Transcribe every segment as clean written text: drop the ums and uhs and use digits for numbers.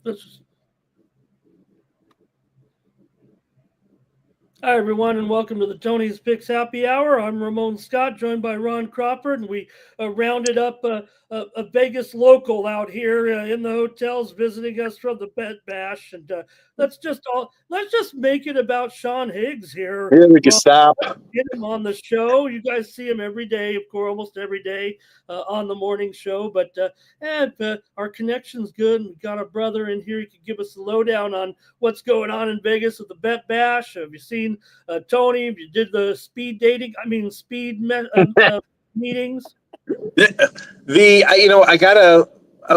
Let's Hi, everyone, and welcome to the Tony's Picks Happy Hour. I'm Ramon Scott, joined by Ron Crawford, and we rounded up a Vegas local out here in the hotels visiting us from the Bet Bash, and let's just make it about Sean Higgs here. Here we can Ron, stop. get him on the show. You guys see him every day, of course, almost every day on the morning show. But our connection's good, and we got a brother in here. He can give us a lowdown on what's going on in Vegas with the Bet Bash. Have you seen Tony? You did the speed dating? I mean, meetings. I gotta.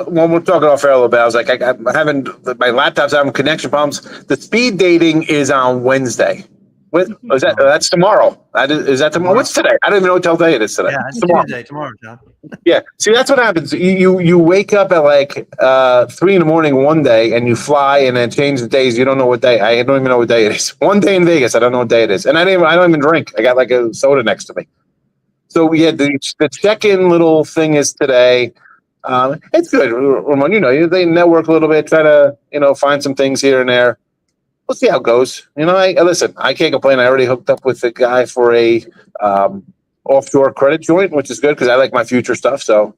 When we're talking off air a little bit, I was like, I'm having my laptop's having connection problems. The speed dating is on Wednesday. Is that that's tomorrow? Is that tomorrow? What's today? I don't even know what day it is today. Yeah, It's it's tomorrow. Tuesday, tomorrow, John. Yeah. See, that's what happens. You wake up at like 3 in the morning one day, and you fly, and then change the days. You don't know what day. I don't even know what day it is. One day in Vegas, I don't know what day it is, and I don't even drink. I got like a soda next to me. So yeah, the check-in little thing is today. It's good, Ramon. They network a little bit, try to find some things here and there. We'll see how it goes. I listen. I can't complain. I already hooked up with a guy for a offshore credit joint, which is good because I like my future stuff. So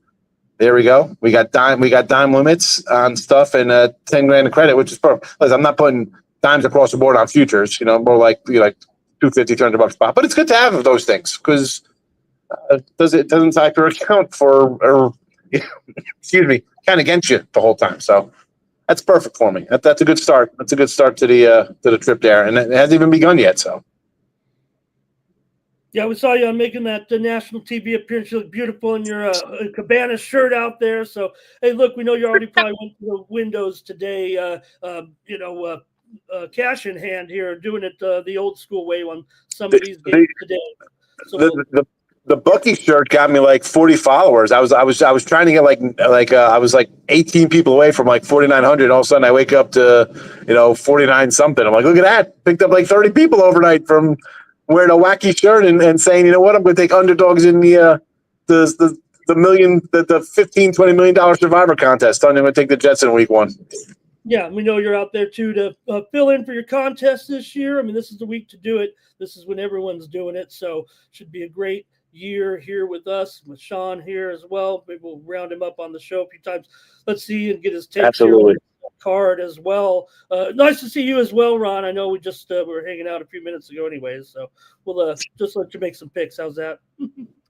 there we go. We got dime limits on stuff and 10 grand of credit, which is perfect. Listen, I'm not putting dimes across the board on futures. More like like 250, $300 spot. But it's good to have those things because it doesn't factor account for or excuse me, count against you the whole time. So that's perfect for me. That's a good start. That's a good start to the trip there, and it hasn't even begun yet. So Yeah, we saw you making that national TV appearance. You look beautiful in your Cabana shirt out there. So, hey, look, we know you already probably went to the windows today. Cash in hand here, doing it the old school way on some of these games today. So the Bucky shirt got me like 40 followers. I was trying to get I was like 18 people away from like 4,900. All of a sudden, I wake up to 49 something. I'm like, look at that! Picked up like 30 people overnight from wearing a wacky shirt and saying, you know what, I'm going to take underdogs in the $15-20 million Survivor contest. I'm going to take the Jets in week 1. Yeah, we know you're out there too to fill in for your contest this year. I mean, this is the week to do it. This is when everyone's doing it, so should be a great year here with us, with Sean here as well. Maybe we'll round him up on the show a few times. Let's see and get his takes Absolutely. Here card as well. Nice to see you as well, Ron. I know we just were hanging out a few minutes ago anyways, so we'll just let you make some picks. How's that?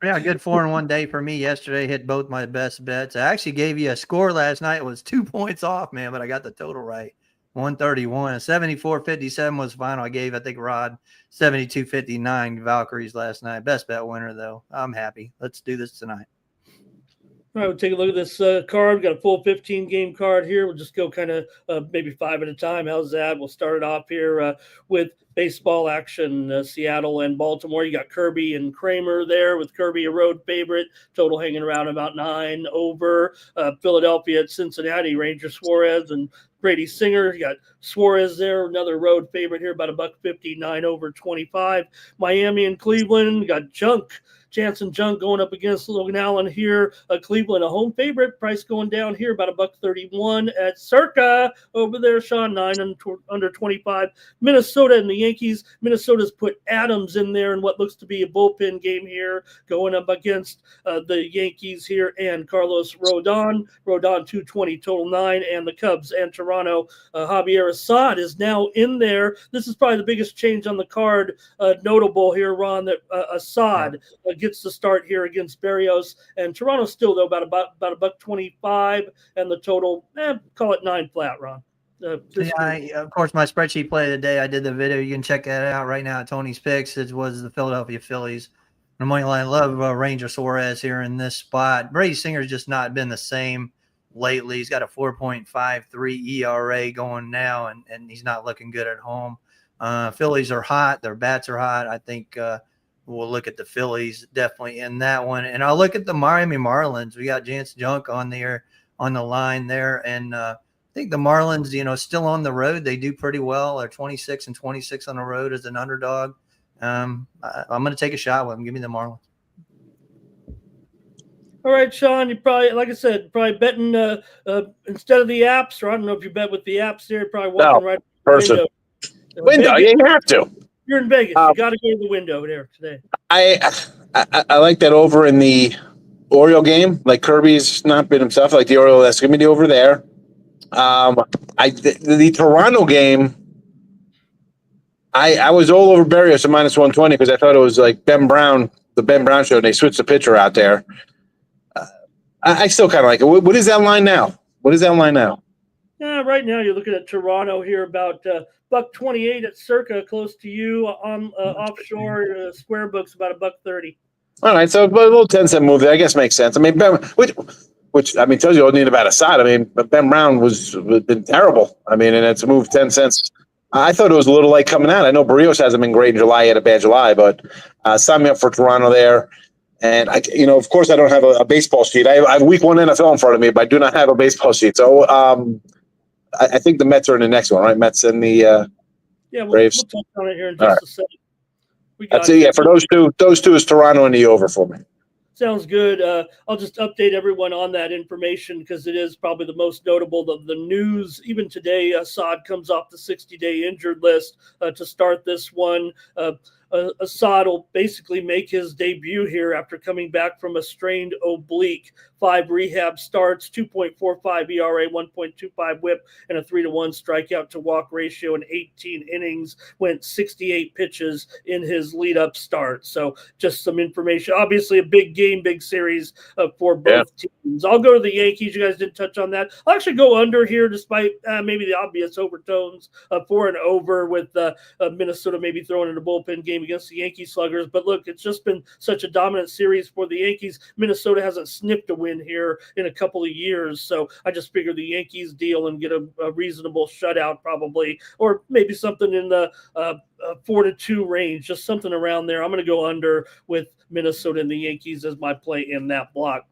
Yeah, good 4-1 day for me yesterday. Hit both my best bets. I actually gave you a score last night. It was 2 points off, man, but I got the total right. 131. 74.57 was final. I gave, I think, Rod 72.59 Valkyries last night. Best bet winner, though. I'm happy. Let's do this tonight. All right, we'll take a look at this card. We've got a full 15-game card here. We'll just go kind of maybe 5 at a time. How's that? We'll start it off here with baseball action, Seattle and Baltimore. You got Kirby and Kramer there, with Kirby a road favorite. Total hanging around about 9 over. Philadelphia at Cincinnati, Ranger Suarez and Brady Singer. You got Suarez there, another road favorite here, about $1.59 over 25. Miami and Cleveland. You got Jansen Junk going up against Logan Allen here. Cleveland, a home favorite. Price going down here, about $1.31 at Circa over there. Sean, 9 under 25. Minnesota and the Yankees. Minnesota's put Adams in there in what looks to be a bullpen game here, going up against the Yankees here and Carlos Rodon. Rodon 220, total 9, and the Cubs and Toronto. Javier Assad is now in there. This is probably the biggest change on the card, notable here, Ron, that Assad gets to start here against Berrios, and Toronto still though about $1.25, and the total, call it 9 flat, Ron. Of course, my spreadsheet play of the day, I did the video. You can check that out right now at Tony's Picks. It was the Philadelphia Phillies. The money line, love Ranger Suarez here in this spot. Brady Singer's just not been the same lately. He's got a 4.53 ERA going now, and he's not looking good at home. Phillies are hot. Their bats are hot. I think we'll look at the Phillies definitely in that one. And I'll look at the Miami Marlins. We got Jansen Junk on the line there. And I think the Marlins, still on the road. They do pretty well. They're 26-26 on the road as an underdog. I'm going to take a shot with them. Give me the Marlins. All right, Sean, you probably, like I said, probably betting instead of the apps, or I don't know if you bet with the apps there, probably No, walking right out the person. window. Window, Vegas, yeah, you have to. you're in Vegas. Um, You got to go to the window there today. I like that over in the Oriole game. Like Kirby's not been himself. Like the Oriole, that's going to be over there. The Toronto game, I was all over Berrios at minus 120 because I thought it was like Ben Brown, the Ben Brown show, and they switched the pitcher out there. I still kind of like it. What is that line now? What is that line now? Yeah, right now you're looking at Toronto here about $1.28 at Circa, close to you on offshore. Square Book's about $1.30. All right, so a little 10-cent move there, I guess makes sense. I mean, which I mean tells you all need about a side. I mean, Ben Brown was been terrible. I mean, and it's moved 10 cents. I thought it was a little late coming out. I know Barrios hasn't been great in July. He had a bad July, but sign me up for Toronto there. And of course, I don't have a baseball sheet. I have week 1 NFL in front of me, but I do not have a baseball sheet. So I think the Mets are in the next one, right? Mets and the Braves. We'll touch on it here in just a second. That's it. Yeah, for those two is Toronto and the over for me. Sounds good. I'll just update everyone on that information because it is probably the most notable of the news. Even today, Assad comes off the 60-day injured list to start this one. Assad will basically make his debut here after coming back from a strained oblique. 5 rehab starts, 2.45 ERA, 1.25 WHIP, and a 3-to-1 strikeout to walk ratio in 18 innings. Went 68 pitches in his lead-up start. So just some information. Obviously, a big game, big series for both teams. I'll go to the Yankees. You guys didn't touch on that. I'll actually go under here, despite maybe the obvious overtones for an over with Minnesota maybe throwing in a bullpen game against the Yankee Sluggers. But look, it's just been such a dominant series for the Yankees. Minnesota hasn't sniffed a win here in a couple of years. So I just figure the Yankees deal and get a reasonable shutout probably, or maybe something in the 4-2 range, just something around there. I'm going to go under with Minnesota and the Yankees as my play in that block.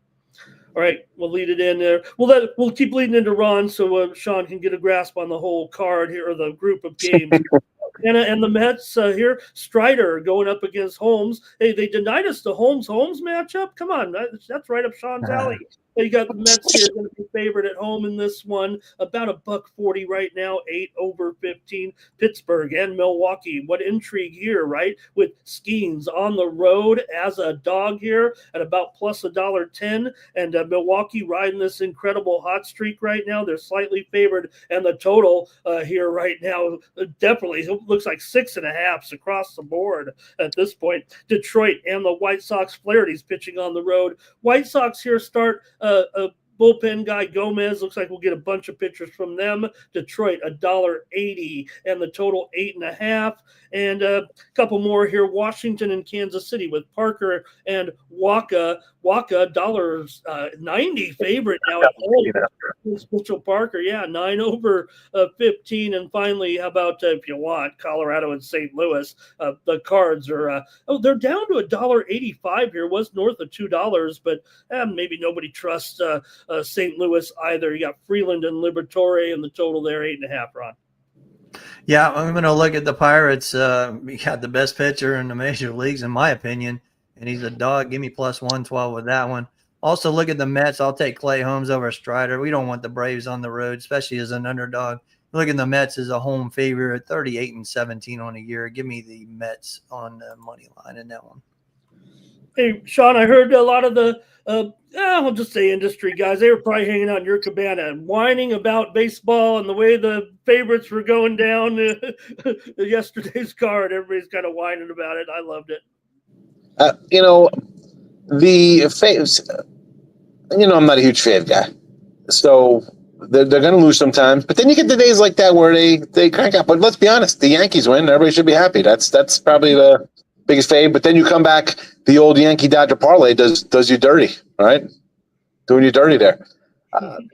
All right, we'll lead it in there. We'll keep leading into Ron so Sean can get a grasp on the whole card here, or the group of games. And the Mets here, Strider going up against Holmes. Hey, they denied us the Holmes matchup. Come on, that's right up Sean's alley. You got the Mets here going to be favored at home in this one, about $1.40 right now, 8/15. Pittsburgh and Milwaukee. What intrigue here, right? With Skeens on the road as a dog here at about plus $1.10, and Milwaukee riding this incredible hot streak right now. They're slightly favored, and the total here right now definitely looks like 6.5 across the board at this point. Detroit and the White Sox. Flaherty's pitching on the road. White Sox here start a bullpen guy, Gomez. Looks like we'll get a bunch of pitchers from them. Detroit, $1.80, and the total 8.5. And a couple more here. Washington and Kansas City with Parker and Waka. Waka, $1.90 favorite now at home. Mitchell Parker, 9/15. And finally, how about if you want Colorado and St. Louis? The Cards are they're down to $1.85 here. Was north of $2, but maybe nobody trusts St. Louis either. You got Freeland and Liberatore, and the total there 8.5. Ron. Yeah, I'm going to look at the Pirates. We got the best pitcher in the major leagues, in my opinion, and he's a dog. Give me plus 112 with that one. Also, look at the Mets. I'll take Clay Holmes over Strider. We don't want the Braves on the road, especially as an underdog. Look at the Mets as a home favorite, 38-17 on the year. Give me the Mets on the money line in that one. Hey, Sean, I heard a lot of the I'll just say industry guys. They were probably hanging out in your cabana and whining about baseball and the way the favorites were going down yesterday's card. Everybody's kind of whining about it. I loved it. The faves. I'm not a huge fave guy, so they're going to lose sometimes. But then you get the days like that where they crank up. But let's be honest, the Yankees win. Everybody should be happy. That's probably the biggest fave. But then you come back, the old Yankee Dodger parlay does you dirty, right? Doing you dirty there.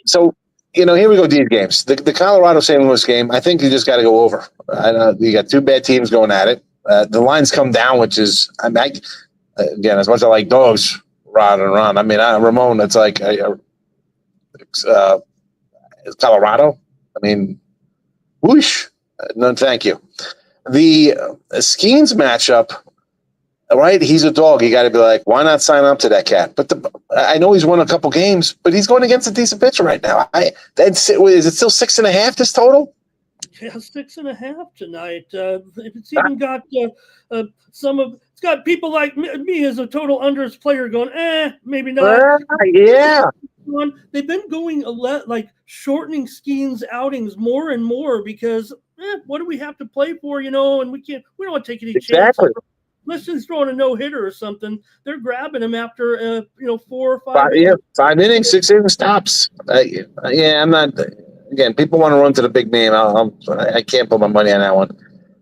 So here we go. These games, the Colorado St. Louis game. I think you just got to go over. I know you got two bad teams going at it. The lines come down, which is again, as much as I like dogs, Ron and Ron. I mean, Ramon. It's like it's Colorado. I mean, whoosh. No, thank you. The Skeens matchup. right? He's a dog. You got to be like, why not sign up to that cat? But I know he's won a couple games, but he's going against a decent pitcher right now. Is it still 6.5 this total? Yeah, 6.5 tonight. It's even got it's got people like me as a total unders player going, maybe not. Yeah. They've been going like shortening Skeen's outings more and more because what do we have to play for, and we don't want to take any chances. Unless he's throwing a no-hitter or something, they're grabbing him after 4 or 5 innings. 5 innings, 6 innings stops. I'm not. Again, people want to run to the big name. I can't put my money on that one.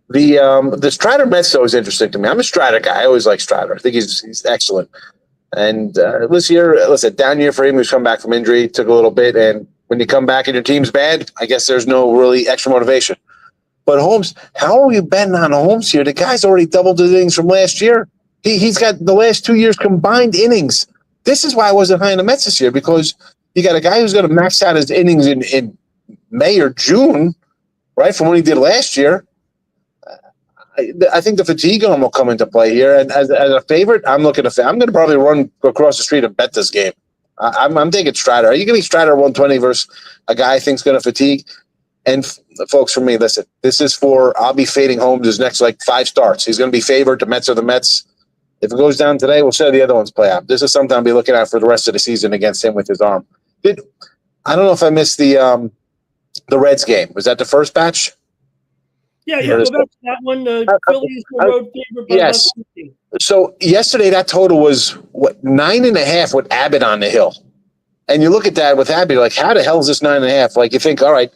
The Strider Mets though is interesting to me. I'm a Strider guy. I always like Strider. I think he's excellent. And this year, listen, down year for him. He's come back from injury, took a little bit, and when you come back and your team's bad, I guess there's no really extra motivation. But Holmes, how are you betting on Holmes here? The guy's already doubled his innings from last year. He's got the last 2 years combined innings. This is why I wasn't high on the Mets this year, because you got a guy who's going to max out his innings in May or June, right, from what he did last year. I think the fatigue arm will come into play here. And as a favorite, I'm going to probably run across the street and bet this game. I'm taking Strider. Are you going to be Strider 120 versus a guy I think's going to fatigue? And folks, for me, listen, this is I'll be fading Holmes his next 5 starts. He's going to be favored. The Mets are the Mets. If it goes down today, we'll see how the other ones play out. This is something I'll be looking at for the rest of the season against him with his arm. I don't know if I missed the Reds game. Was that the first batch? Yeah, go back to that one. Phillies were road favorite. Yes. So yesterday that total was 9.5 with Abbott on the hill. And you look at that with Abbott, you're like, how the hell is this 9.5? Like you think, all right,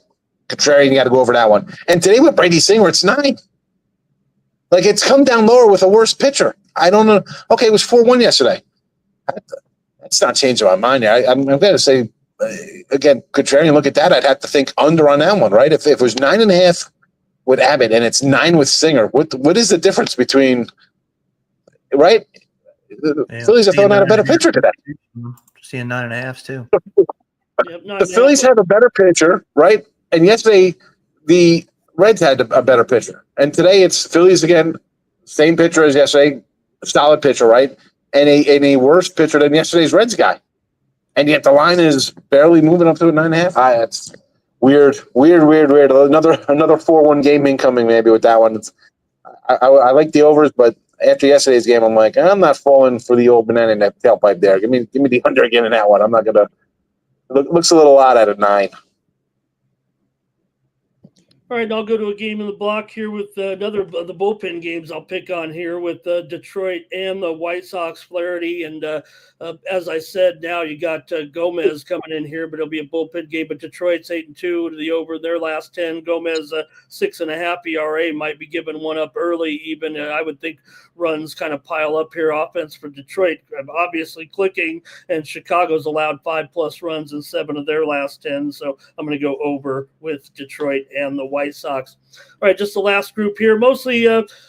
contrarian, you got to go over that one. And today with Brady Singer, it's 9. Like it's come down lower with a worse pitcher. I don't know. Okay, it was 4-1 yesterday. That's not changing my mind here. I'm going to say, again, contrarian, look at that. I'd have to think under on that one, right? If it was 9.5 with Abbott and it's 9 with Singer, what is the difference between, right? The Phillies are throwing out a better pitcher today. Seeing 9.5s too. The Phillies have a better pitcher, right? And yesterday the Reds had a better pitcher. And today it's Phillies again, same pitcher as yesterday, solid pitcher, right? And a worse pitcher than yesterday's Reds guy. And yet the line is barely moving up to a 9.5. That's weird. Another 4-1 game incoming maybe with that one. I like the overs, but after yesterday's game, I'm like, I'm not falling for the old banana in that tailpipe there. Give me the under again in that one. I'm not gonna. It looks a little odd at a 9. All right, I'll go to a game in the block here with another of the bullpen games I'll pick on here with Detroit and the White Sox, Flaherty. And as I said, now you got Gomez coming in here, but it'll be a bullpen game. But Detroit's 8-2 to the over their last 10. Gomez 6.5 ERA, might be giving one up early even. I would think runs kind of pile up here. Offense for Detroit obviously clicking, and Chicago's allowed 5+ runs in 7 of their last 10. So I'm going to go over with Detroit and the White Sox. All right, just the last group here, mostly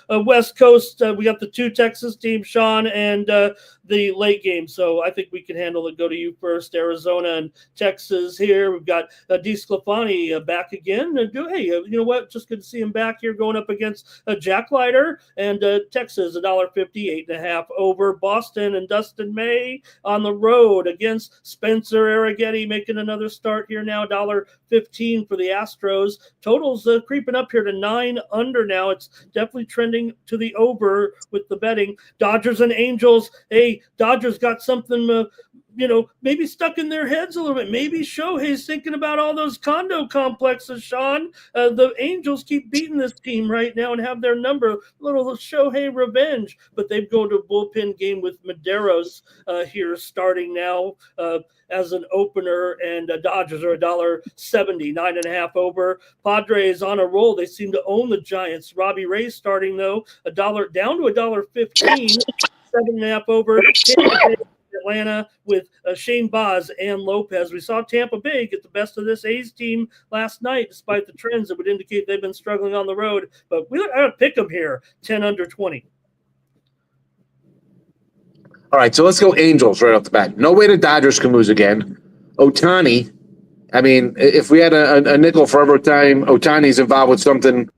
West Coast. We got the 2 Texas teams, Sean, and the late game. So I think we can handle it. Go to you first. Arizona and Texas here. We've got DeSclafani back again. Hey, you know what? Just good to see him back here going up against Jack Leiter and Texas, $1.50, 8.5 over. Boston and Dustin May on the road against Spencer Arrighetti, making another start here now, $1.15 for the Astros. Totals creeping up here to 9 under now. It's definitely trending to the over with the betting. Dodgers and Angels. Hey, Dodgers got something, maybe stuck in their heads a little bit. Maybe Shohei's thinking about all those condo complexes, Sean. The Angels keep beating this team right now and have their number. Little Shohei revenge. But they've gone to a bullpen game with Medeiros here starting now as an opener, and Dodgers are $1.70, 9.5 over. Padres on a roll. They seem to own the Giants. Robbie Ray starting, though, $1 down to $1.15, 7.5 over. Atlanta with Shane Baz and Lopez. We saw Tampa Bay get the best of this A's team last night, despite the trends that would indicate they've been struggling on the road. But I got to pick them here, 10 under 20. All right, so let's go Angels right off the bat. No way the Dodgers can lose again. Ohtani, I mean, if we had a nickel for every time Ohtani's involved with something.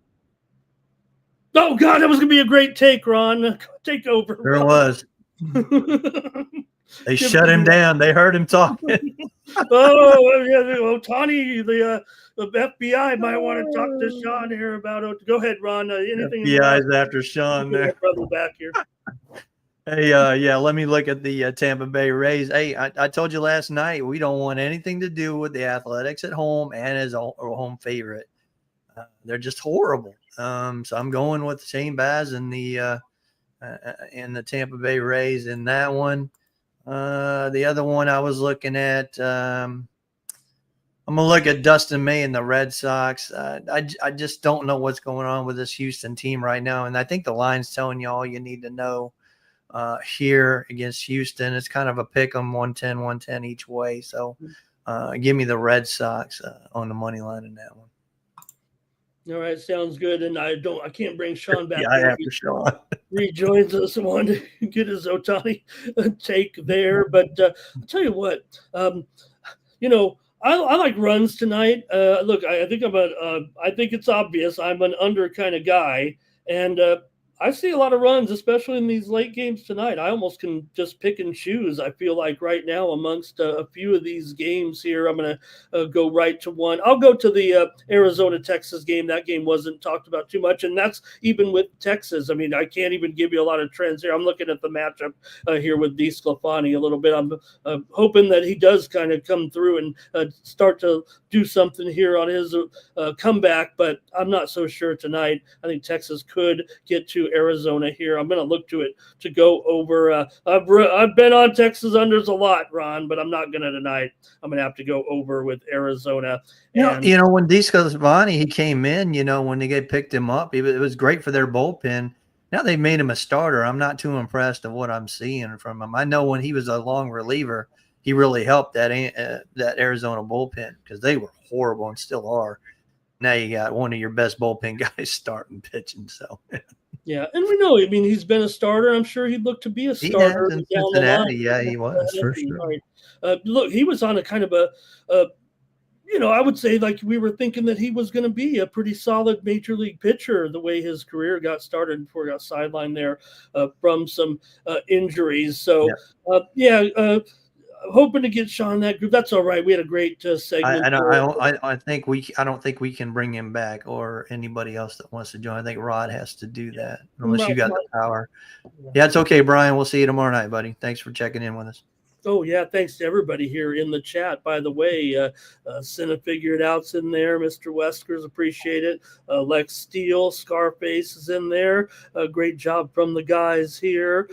Oh, God, that was going to be a great take, Ron. Take over. There was. They shut him down. They heard him talking. Oh, yeah, Otani, the FBI might want to talk to Sean here about it. Go ahead, Ron. Anything? FBI's after Sean there. Brother back here. Hey, yeah, let me look at the Tampa Bay Rays. Hey, I told you last night we don't want anything to do with the Athletics at home and as a home favorite. They're just horrible. So I'm going with Shane Baz and the Tampa Bay Rays in that one. The other one I was looking at, I'm gonna look at Dustin May and the Red Sox. I just don't know what's going on with this Houston team right now, and I think the line's telling you all you need to know here against Houston. It's kind of a pick 'em 110 each way. So give me the Red Sox on the money line in that one. All right, sounds good. And I can't bring Sean back. Yeah, after Sean rejoins us, want to get his Otani take there. But I'll tell you what, you know, I like runs tonight. Look, I think I think it's obvious I'm an under kind of guy, and I see a lot of runs, especially in these late games tonight. I almost can just pick and choose. I feel like right now amongst a few of these games here, I'm going to go right to one. I'll go to the Arizona-Texas game. That game wasn't talked about too much, and that's even with Texas. I mean, I can't even give you a lot of trends here. I'm looking at the matchup here with DeSclafani a little bit. I'm hoping that he does kind of come through and start to do something here on his comeback, but I'm not so sure tonight. I think Texas could get to Arizona here. I'm going to look to it to go over. I've been on Texas unders a lot, Ron, but I'm not going to tonight. I'm going to have to go over with Arizona. You know, when DeSclafani, he came in, you know, when they picked him up, it was great for their bullpen. Now they've made him a starter. I'm not too impressed of what I'm seeing from him. I know when he was a long reliever, he really helped that Arizona bullpen because they were horrible and still are. Now you got one of your best bullpen guys starting pitching. So yeah, and we know. I mean, he's been a starter. I'm sure he'd look to be a starter in down the line. Yeah, he was for sure. Right. Look, he was on a kind of you know, I would say like we were thinking that he was going to be a pretty solid major league pitcher the way his career got started before he got sidelined there from some injuries. So, hoping to get Sean that group. That's all right. We had a great segment. I don't think we can bring him back or anybody else that wants to join. I think Rod has to do that unless you got the power. Yeah, it's okay, Brian. We'll see you tomorrow night, buddy. Thanks for checking in with us. Oh, yeah. Thanks to everybody here in the chat. By the way, Cinna Figured Out's in there. Mr. Weskers, appreciate it. Lex Steele, Scarface is in there. Great job from the guys here.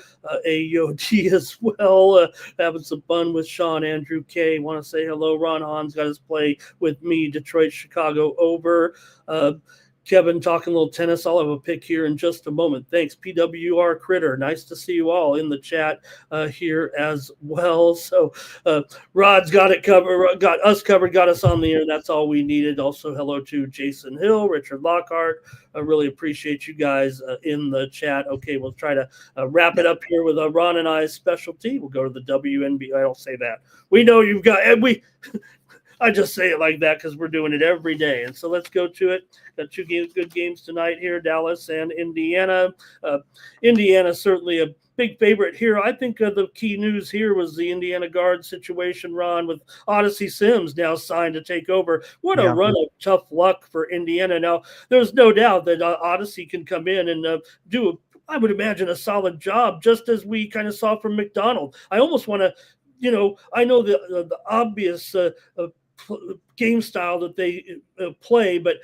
AOD as well. Having some fun with Sean Andrew K. Want to say hello. Ron Hahn's got his play with me. Detroit, Chicago over. Kevin talking a little tennis. I'll have a pick here in just a moment. Thanks, PWR Critter. Nice to see you all in the chat here as well. So Rod's got it covered, got us covered, got us on the air. That's all we needed. Also, hello to Jason Hill, Richard Lockhart. I really appreciate you guys in the chat. Okay, we'll try to wrap it up here with Ron and I's specialty. We'll go to the WNBA. I don't say that. We know you've got, and we. I just say it like that because we're doing it every day. And so let's go to it. Got two good games tonight here, Dallas and Indiana. Indiana certainly a big favorite here. I think the key news here was the Indiana guard situation, Ron, with Odyssey Sims now signed to take over. What a run of tough luck for Indiana. Now, there's no doubt that Odyssey can come in and do, I would imagine, a solid job, just as we kind of saw from McDonald. I almost want to, you know, I know the obvious game style that they play, but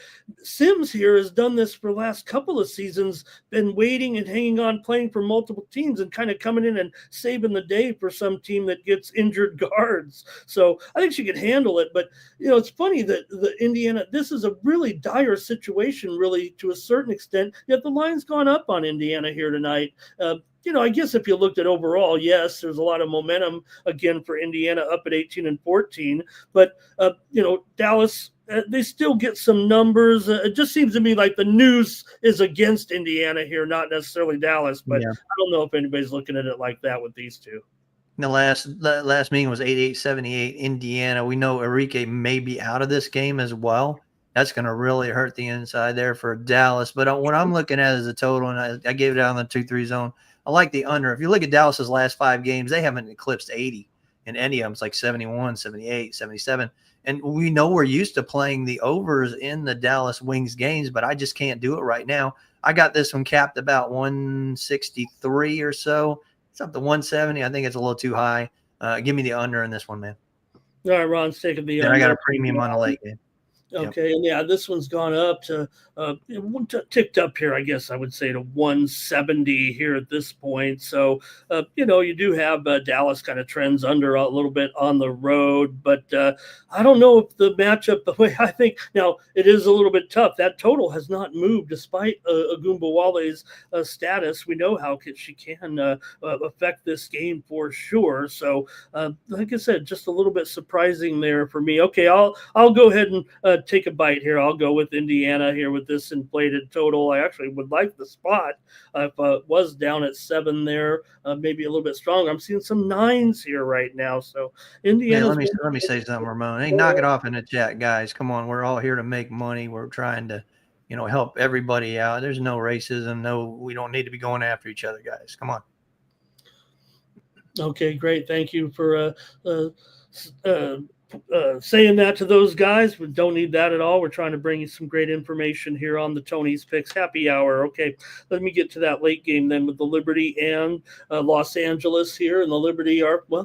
Sims here has done this for the last couple of seasons, been waiting and hanging on, playing for multiple teams and kind of coming in and saving the day for some team that gets injured guards. So I think she could handle it, but you know, it's funny that the Indiana, this is a really dire situation, really, to a certain extent, yet the line's gone up on Indiana here tonight. You know, I guess if you looked at overall, yes, there's a lot of momentum again for Indiana up at 18-14, but you know, Dallas, they still get some numbers. It just seems to me like the news is against Indiana here, not necessarily Dallas, but I don't know if anybody's looking at it like that with these two. The last meeting was 88-78 Indiana. We know Enrique may be out of this game as well. That's going to really hurt the inside there for Dallas. But what I'm looking at is the total, and I gave it out on the 2-3 zone. I like the under. If you look at Dallas's last 5 games, they haven't eclipsed 80 in any of them. It's like 71, 78, 77. And we know we're used to playing the overs in the Dallas Wings games, but I just can't do it right now. I got this one capped about 163 or so. It's up to 170. I think it's a little too high. Give me the under in this one, man. All right, Ron's taking the Then under. I got a premium on the late game. Okay, and yeah, this one's gone up to ticked up here, I guess I would say, to 170 here at this point. So, you do have Dallas kind of trends under a little bit on the road, but I don't know if the matchup, the way I think now, it is a little bit tough. That total has not moved despite Agumbawale's status. We know how she can affect this game for sure. So, like I said, just a little bit surprising there for me. Okay, I'll go ahead and take a bite here. I'll go with Indiana here with this inflated total. I actually would like the spot if it was down at 7 there, maybe a little bit stronger. I'm seeing some 9s here right now. So Indiana. Let me say something, Ramon. Hey, knock it off in the chat, guys. Come on, we're all here to make money. We're trying to, help everybody out. There's no racism. No, we don't need to be going after each other, guys. Come on. Okay, great. Thank you for saying that to those guys. We don't need that at all. We're trying to bring you some great information here on the Tony's Picks Happy Hour. Okay, let me get to that late game then with the Liberty and Los Angeles here. And the Liberty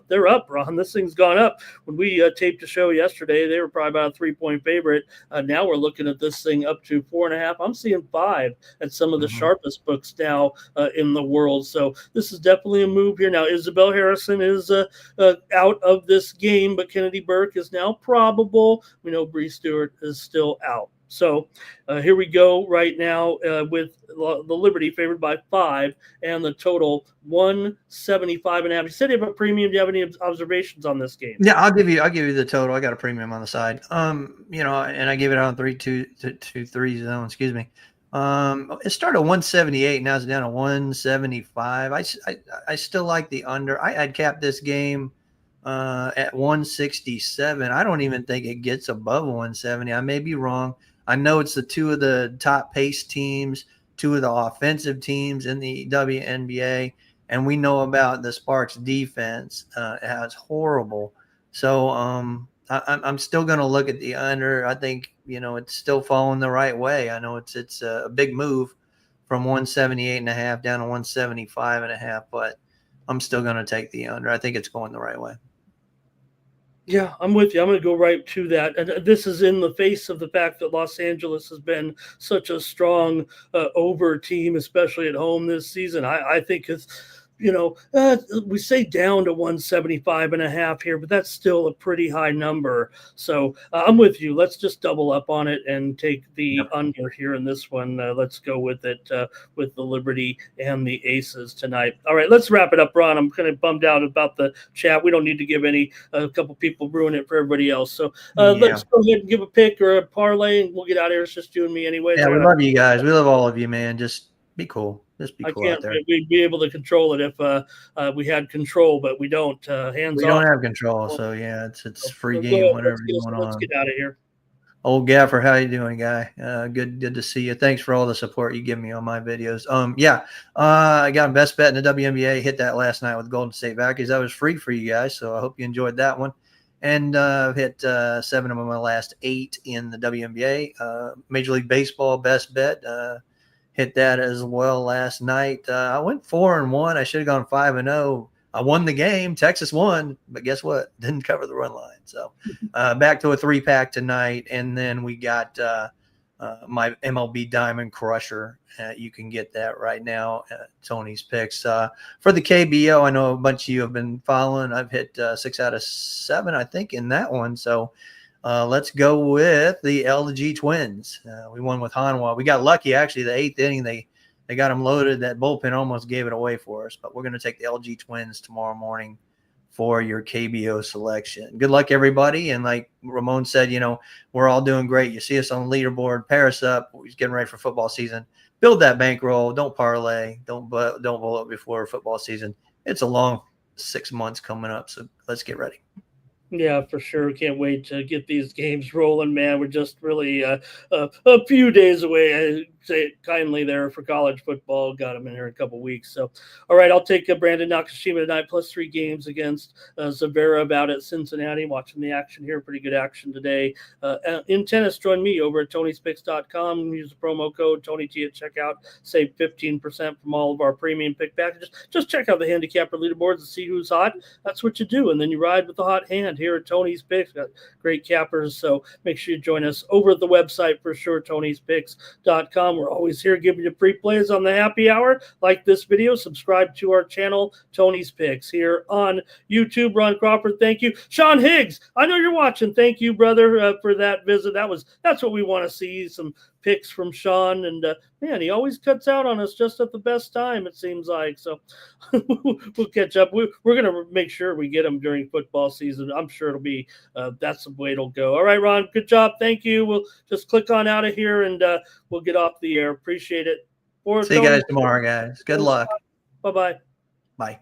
they're up, Ron. This thing's gone up. When we taped the show yesterday, they were probably about a 3-point favorite. Now we're looking at this thing up to 4.5. I'm seeing 5 at some of the sharpest books now in the world. So this is definitely a move here. Now, Isabel Harrison is out of this game, but Kennedy Burke is now probable. We know Bree Stewart is still out. So here we go right now with the Liberty favored by 5 and the total 175.5. You said you have a premium. Do you have any observations on this game? Yeah, I'll give you the total. I got a premium on the side. And I gave it out on 3-2-3 zone. Excuse me. It started at 178. Now it's down to 175. I still like the under. I'd cap this game at 167. I don't even think it gets above 170. I may be wrong. I know it's the 2 of the top pace teams, 2 of the offensive teams in the WNBA, and we know about the Sparks defense. It's horrible. So I'm still going to look at the under. I think it's still falling the right way. I know it's a big move from 178.5 down to 175.5, but I'm still going to take the under. I think it's going the right way. Yeah, I'm with you. I'm going to go right to that. And this is in the face of the fact that Los Angeles has been such a strong over team, especially at home this season. I think it's, we say down to 175.5 here, but that's still a pretty high number. So I'm with you. Let's just double up on it and take the under here in this one. Let's go with it with the Liberty and the Aces tonight. All right, let's wrap it up, Ron. I'm kind of bummed out about the chat. We don't need to give a couple people ruin it for everybody else. So let's go ahead and give a pick or a parlay, and we'll get out of here. It's just you and me anyway. Yeah, we love you guys. We love all of you, man. Just be cool. Just be cool out there. We'd be able to control it if we had control, but we don't. Hands we off. don't have control, so yeah, it's free game. Whatever you want on. Let's get out of here. Old Gaffer, how you doing, guy? Good to see you. Thanks for all the support you give me on my videos. I got a best bet in the WNBA. Hit that last night with Golden State Valkyries. That was free for you guys, so I hope you enjoyed that one. And I've hit 7 of my last 8 in the WNBA. Major League Baseball best bet. Hit that as well last night. I went 4-1. I should have gone 5-0. I won the game. Texas won, but guess what? Didn't cover the run line. So back to a 3-pack tonight, and then we got my MLB Diamond Crusher. You can get that right now at Tony's Picks. For the KBO, I know a bunch of you have been following. I've hit 6 out of 7, I think, in that one. So let's go with the LG Twins. We won with Hanwha. We got lucky, actually. The 8th inning, they got them loaded. That bullpen almost gave it away for us. But we're going to take the LG Twins tomorrow morning for your KBO selection. Good luck, everybody. And like Ramon said, we're all doing great. You see us on the leaderboard. Pair us up. We're getting ready for football season. Build that bankroll. Don't parlay. Don't blow it before football season. It's a long 6 months coming up, so let's get ready. Yeah, for sure. Can't wait to get these games rolling, man. We're just really a few days away. I say it kindly there for college football. Got them in here in a couple weeks. So, all right, I'll take Brandon Nakashima tonight plus 3 games against Zavera out at Cincinnati. Watching the action here. Pretty good action today. In tennis, join me over at Tony'sPicks.com. Use the promo code TonyT at checkout. Save 15% from all of our premium pick packages. Just check out the handicapper leaderboards and see who's hot. That's what you do. And then you ride with the hot hand here at Tony's Picks. Got great cappers. So make sure you join us over at the website for sure, Tony'sPicks.com. We're always here giving you free plays on the happy hour. Like this video, subscribe to our channel, Tony's Picks, here on YouTube. Ron Crawford, thank you. Sean Higgs, I know you're watching. Thank you, brother, for that visit. That's what we want to see, some picks from Sean. And man, he always cuts out on us just at the best time, it seems like. So we'll catch up. We're going to make sure we get him during football season. I'm sure it'll be that's the way it'll go. All right, Ron, good job. Thank you. We'll just click on out of here and we'll get off the air. Appreciate it. See you guys tomorrow, guys. Good luck. Bye-bye. Bye.